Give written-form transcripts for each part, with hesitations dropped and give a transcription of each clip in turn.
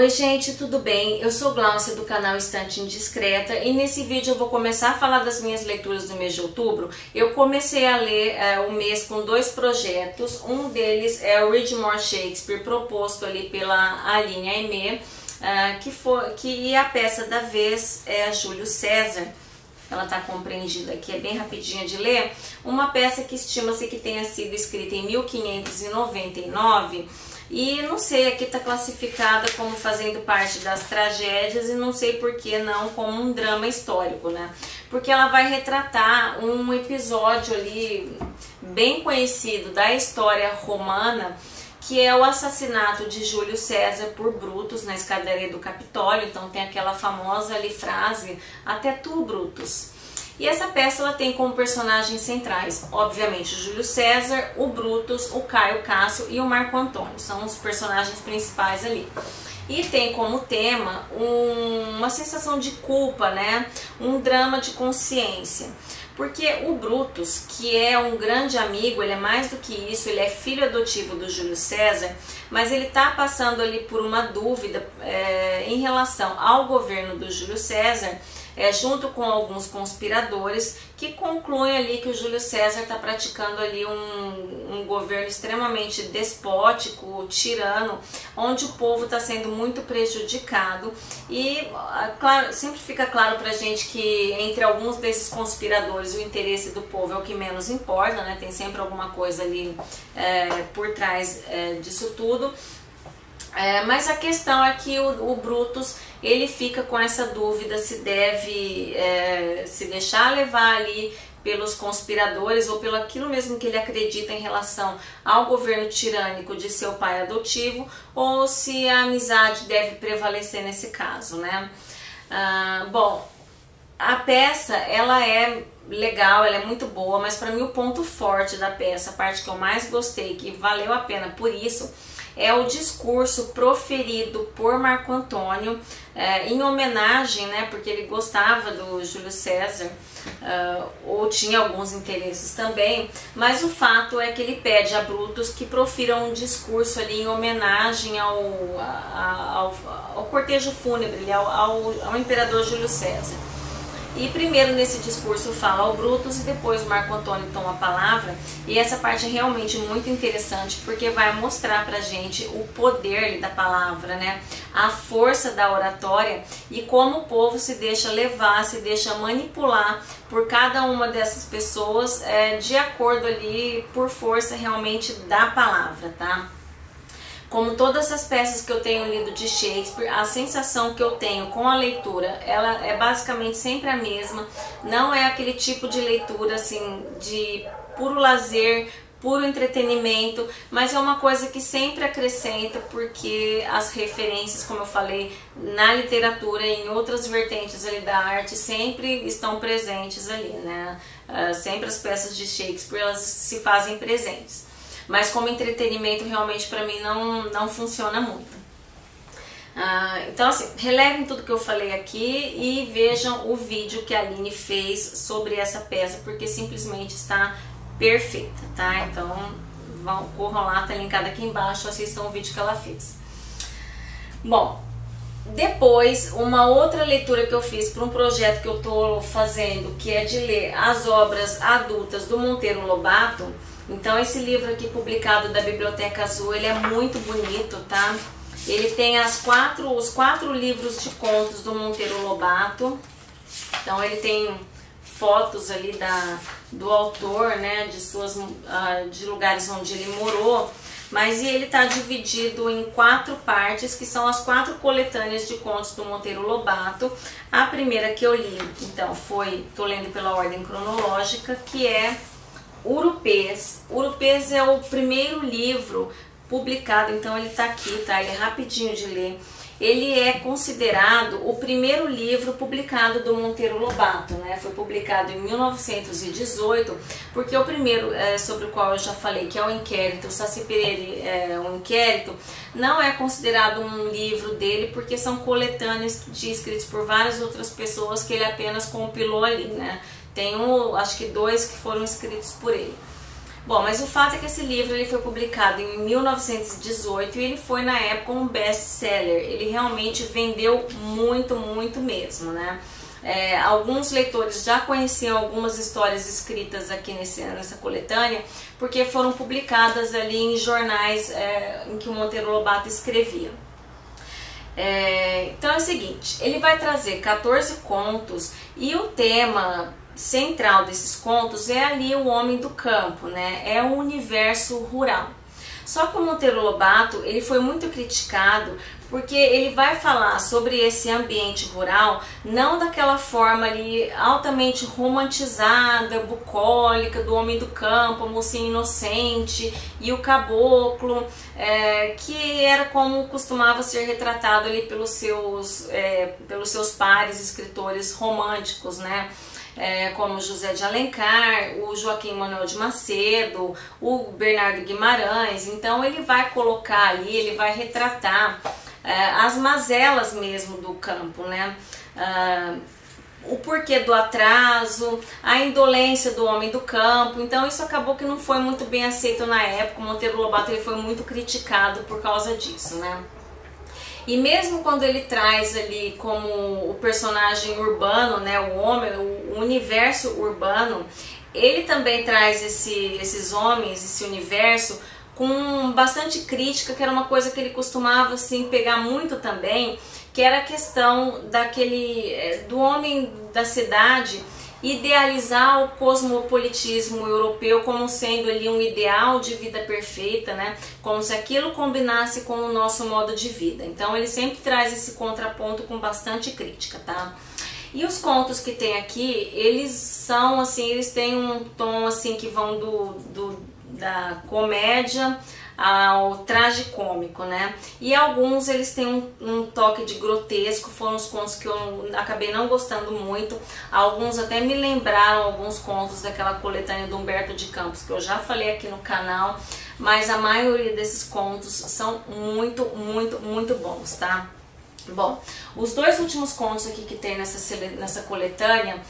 Oi gente, tudo bem? Eu sou Glaucia do canal Estante Indiscreta e nesse vídeo eu vou começar a falar das minhas leituras do mês de outubro. Eu comecei a ler o mês com dois projetos, um deles é o Read More Shakespeare, proposto ali pela Aline Aimee, que a peça da vez é a Júlio César. Ela está compreendida aqui, é bem rapidinha de ler. Uma peça que estima-se que tenha sido escrita em 1599 e não sei, aqui está classificada como fazendo parte das tragédias e não sei por que não como um drama histórico, né? Porque ela vai retratar um episódio ali bem conhecido da história romana, que é o assassinato de Júlio César por Brutus na escadaria do Capitólio. Então tem aquela famosa ali frase, até tu, Brutus. E essa peça ela tem como personagens centrais, obviamente, o Júlio César, o Brutus, o Caio Cássio e o Marco Antônio. São os personagens principais ali. E tem como tema uma sensação de culpa, né? Um drama de consciência. Porque o Brutus, que é um grande amigo, ele é mais do que isso, ele é filho adotivo do Júlio César, mas ele está passando ali por uma dúvida em relação ao governo do Júlio César, junto com alguns conspiradores que concluem ali que o Júlio César está praticando ali um governo extremamente despótico, tirano, onde o povo está sendo muito prejudicado. E claro, sempre fica claro pra gente que entre alguns desses conspiradores o interesse do povo é o que menos importa, né? Tem sempre alguma coisa ali por trás disso tudo. Mas a questão é que o Brutus, ele fica com essa dúvida se deve se deixar levar ali pelos conspiradores ou pelo aquilo mesmo que ele acredita em relação ao governo tirânico de seu pai adotivo, ou se a amizade deve prevalecer nesse caso, né? Bom, a peça ela é legal, ela é muito boa, mas para mim o ponto forte da peça, a parte que eu mais gostei, que valeu a pena por isso, é o discurso proferido por Marco Antônio em homenagem, né, porque ele gostava do Júlio César, ou tinha alguns interesses também, mas o fato é que ele pede a Brutus que profira um discurso ali em homenagem ao cortejo fúnebre, ao imperador Júlio César. E primeiro nesse discurso fala ao Brutus e depois o Marco Antônio toma a palavra, e essa parte é realmente muito interessante porque vai mostrar pra gente o poder da palavra, né? A força da oratória e como o povo se deixa levar, se deixa manipular por cada uma dessas pessoas de acordo ali por força realmente da palavra, tá? Como todas as peças que eu tenho lido de Shakespeare, a sensação que eu tenho com a leitura, ela é basicamente sempre a mesma. Não é aquele tipo de leitura assim de puro lazer, puro entretenimento, mas é uma coisa que sempre acrescenta, porque as referências, como eu falei, na literatura e em outras vertentes ali da arte sempre estão presentes ali, né? Sempre as peças de Shakespeare elas se fazem presentes. Mas como entretenimento realmente para mim não funciona muito. Então assim, relevem tudo que eu falei aqui e vejam o vídeo que a Aline fez sobre essa peça, porque simplesmente está perfeita, tá? Então corram lá, tá linkado aqui embaixo, assistam o vídeo que ela fez. Bom, depois uma outra leitura que eu fiz para um projeto que eu tô fazendo, que é de ler as obras adultas do Monteiro Lobato. Então esse livro aqui publicado da Biblioteca Azul, ele é muito bonito, tá? Ele tem os quatro livros de contos do Monteiro Lobato. Então ele tem fotos ali do autor, né, de lugares onde ele morou. Mas ele está dividido em 4 partes, que são as 4 coletâneas de contos do Monteiro Lobato. A primeira que eu li, então, tô lendo pela ordem cronológica, que é Urupês. Urupês é o primeiro livro publicado, então ele tá aqui, tá? Ele é rapidinho de ler. Ele é considerado o primeiro livro publicado do Monteiro Lobato, né? Foi publicado em 1918, porque o primeiro sobre o qual eu já falei, que é o Inquérito, o Saci Pererê, o Inquérito, não é considerado um livro dele, porque são coletâneas escritos por várias outras pessoas que ele apenas compilou ali, né? Tem acho que 2 que foram escritos por ele. Bom, mas o fato é que esse livro ele foi publicado em 1918 e ele foi na época um best-seller. Ele realmente vendeu muito, muito mesmo, né? Alguns leitores já conheciam algumas histórias escritas aqui nessa coletânea, porque foram publicadas ali em jornais em que o Monteiro Lobato escrevia. Então é o seguinte, ele vai trazer 14 contos e o tema central desses contos é ali o homem do campo, né? É o universo rural. Só que o Monteiro Lobato ele foi muito criticado porque ele vai falar sobre esse ambiente rural não daquela forma ali altamente romantizada, bucólica, do homem do campo, a mocinha inocente e o caboclo, que era como costumava ser retratado ali pelos seus pares escritores românticos, né? Como José de Alencar, o Joaquim Manuel de Macedo, o Bernardo Guimarães. Então ele vai colocar ali, ele vai retratar as mazelas mesmo do campo, né? O porquê do atraso, a indolência do homem do campo. Então isso acabou que não foi muito bem aceito na época. O Monteiro Lobato ele foi muito criticado por causa disso, né? E mesmo quando ele traz ali como o personagem urbano, né, o homem, o universo urbano, ele também traz esses homens, esse universo, com bastante crítica, que era uma coisa que ele costumava assim, pegar muito também, que era a questão do homem da cidade idealizar o cosmopolitismo europeu como sendo ali um ideal de vida perfeita, né? Como se aquilo combinasse com o nosso modo de vida. Então ele sempre traz esse contraponto com bastante crítica, tá? E os contos que tem aqui, eles são assim, eles têm um tom assim que vão da comédia ao tragicômico, né? E alguns eles têm um toque de grotesco, foram os contos que eu acabei não gostando muito. Alguns até me lembraram alguns contos daquela coletânea do Humberto de Campos, que eu já falei aqui no canal, mas a maioria desses contos são muito, muito, muito bons, tá? Bom, os dois últimos contos aqui que tem nessa coletânea,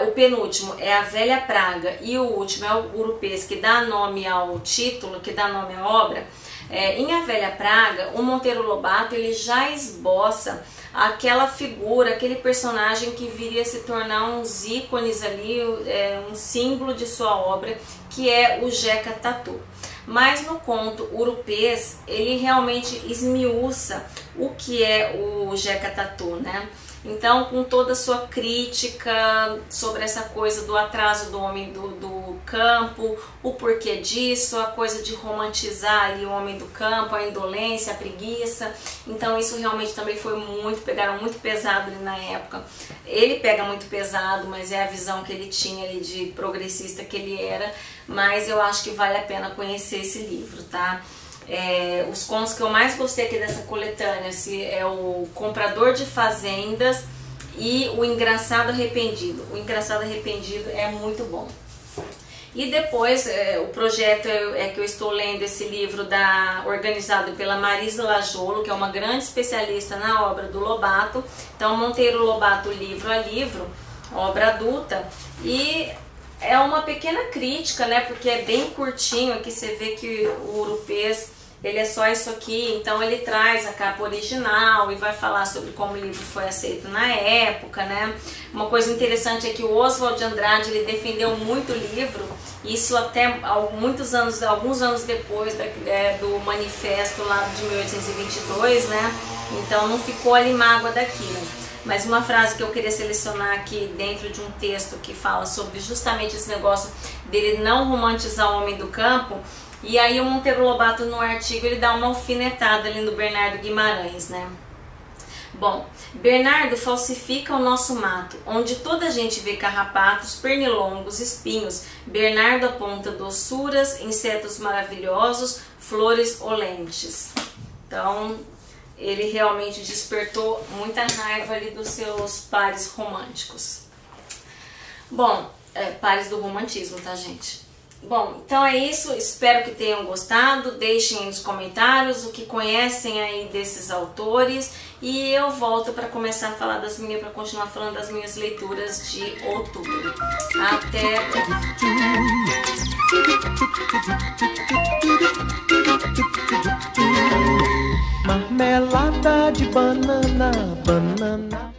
o penúltimo é a Velha Praga e o último é o Urupês, que dá nome ao título, que dá nome à obra. Em A Velha Praga, o Monteiro Lobato ele já esboça aquela figura, aquele personagem que viria a se tornar uns ícones ali, um símbolo de sua obra, que é o Jeca Tatu. Mas no conto Urupês, ele realmente esmiuça o que é o Jeca Tatu, né? Então, com toda a sua crítica sobre essa coisa do atraso do homem do campo, o porquê disso, a coisa de romantizar ali o homem do campo, a indolência, a preguiça. Então, isso realmente também pegaram muito pesado ali na época. Ele pega muito pesado, mas é a visão que ele tinha ali de progressista que ele era. Mas eu acho que vale a pena conhecer esse livro, tá? Os contos que eu mais gostei aqui dessa coletânea é o Comprador de Fazendas e o Engraçado Arrependido. O Engraçado Arrependido é muito bom. E depois o projeto que eu estou lendo esse livro organizado pela Marisa Lajolo, que é uma grande especialista na obra do Lobato. Então Monteiro Lobato livro a livro, obra adulta, e é uma pequena crítica, né, porque é bem curtinho. Aqui você vê que o Urupês ele é só isso aqui, então ele traz a capa original e vai falar sobre como o livro foi aceito na época, né? Uma coisa interessante é que o Oswald de Andrade ele defendeu muito o livro, isso até alguns anos depois do manifesto lá de 1822, né? Então não ficou ali mágoa daquilo. Mas uma frase que eu queria selecionar aqui dentro de um texto que fala sobre justamente esse negócio dele não romantizar o homem do campo. E aí o Monteiro Lobato no artigo ele dá uma alfinetada ali no Bernardo Guimarães, né? Bom, Bernardo falsifica o nosso mato, onde toda a gente vê carrapatos, pernilongos, espinhos. Bernardo aponta doçuras, insetos maravilhosos, flores olentes. Então, ele realmente despertou muita raiva ali dos seus pares românticos. Bom, pares do romantismo, tá, gente? Bom, então é isso, espero que tenham gostado, deixem aí nos comentários o que conhecem aí desses autores e eu volto para começar a falar para continuar falando das minhas leituras de outubro. Até! Marmelada de banana, banana.